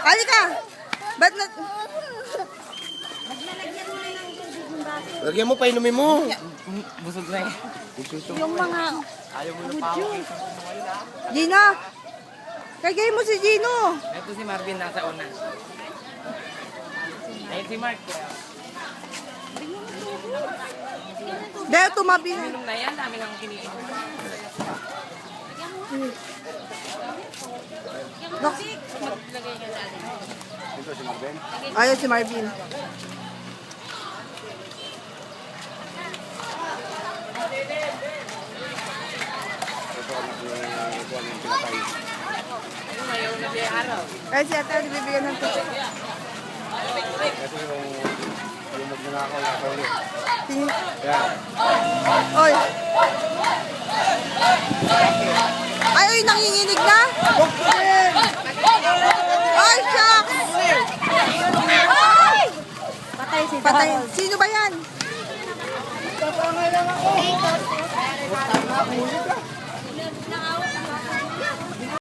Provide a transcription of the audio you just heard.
Halika! Ba't na... Lagyan mo, painumin mo. Busog na eh. Yung mga... Ayaw mo na pa ako. Gina! Kagay mo si Gino! Ito si Marvin nasa una. Ayun si Mark. Dahil tumabi na. Minum na yan, dami lang kiniin. Ayaw si Marvin. Ayaw na biya araw. Ay, si ate, bibigyan ng tubig. Lumog na ako. Tingin. Yan. Oy! Ay, oy, nanginginig na? Ay, shucks! Ay! Patay si Patay. Sino ba yan? Dito.